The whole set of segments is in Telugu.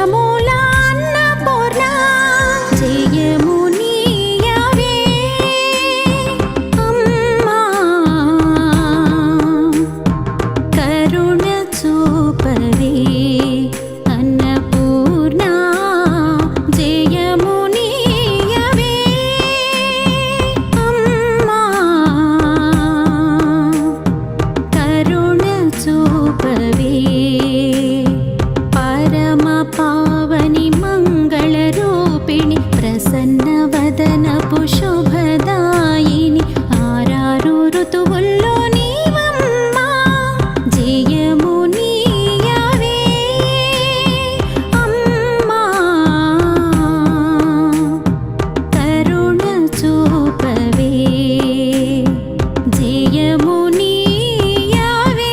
వరముల అన్నపూర్ణ జయము నీయవే అమ్మా కరుణ చూపవే అన్నపూర్ణ జయము నీయవే అమ్మా కరుణ చూపవే పరమ పావని మంగళ రూపిణి ప్రసన్న వదనపు శుభదాయిని ఆరారు ఋతువుల్లో నీవమ్మా జయము నీయవే అమ్మా కరుణ చూపవే జయము నీయవే.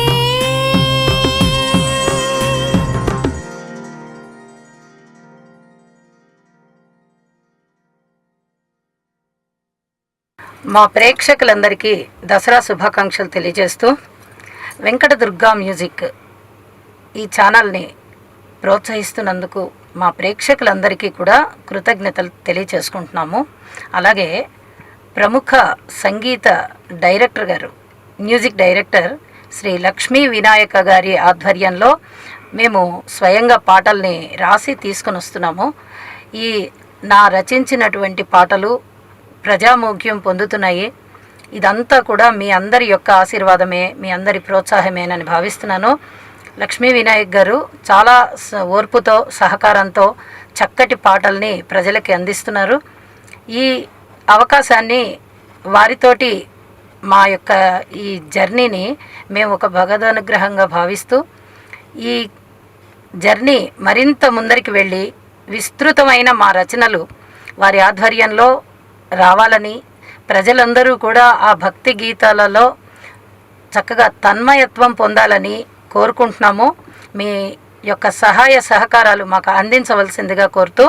మా ప్రేక్షకులందరికీ దసరా శుభాకాంక్షలు తెలియజేస్తూ వెంకట దుర్గా మ్యూజిక్ ఈ ఛానల్ని ప్రోత్సహిస్తున్నందుకు మా ప్రేక్షకులందరికీ కూడా కృతజ్ఞతలు తెలియజేసుకుంటున్నాము. అలాగే ప్రముఖ సంగీత డైరెక్టర్ గారు, మ్యూజిక్ డైరెక్టర్ శ్రీ లక్ష్మీ వినాయక గారి ఆధ్వర్యంలో మేము స్వయంగా పాటల్ని రాసి తీసుకొని వస్తున్నాము. ఈ నా రచించినటువంటి పాటలు ప్రజామోగ్యం పొందుతున్నాయి. ఇదంతా కూడా మీ అందరి యొక్క ఆశీర్వాదమే, మీ అందరి ప్రోత్సాహమేనని భావిస్తున్నాను. లక్ష్మీ వినాయక్ గారు చాలా ఓర్పుతో సహకారంతో చక్కటి పాటల్ని ప్రజలకి అందిస్తున్నారు. ఈ అవకాశాన్ని వారితోటి మా యొక్క ఈ జర్నీని మేము ఒక భగవదనుగ్రహంగా భావిస్తూ ఈ జర్నీ మరింత ముందరికి వెళ్ళి విస్తృతమైన మా రచనలు వారి ఆధ్వర్యంలో రావాలని, ప్రజలందరూ కూడా ఆ భక్తి గీతాలలో చక్కగా తన్మయత్వం పొందాలని కోరుకుంటున్నాము. మీ యొక్క సహాయ సహకారాలు మాకు అందించవలసిందిగా కోరుతూ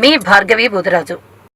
మీ భార్గవి బుధరాజు.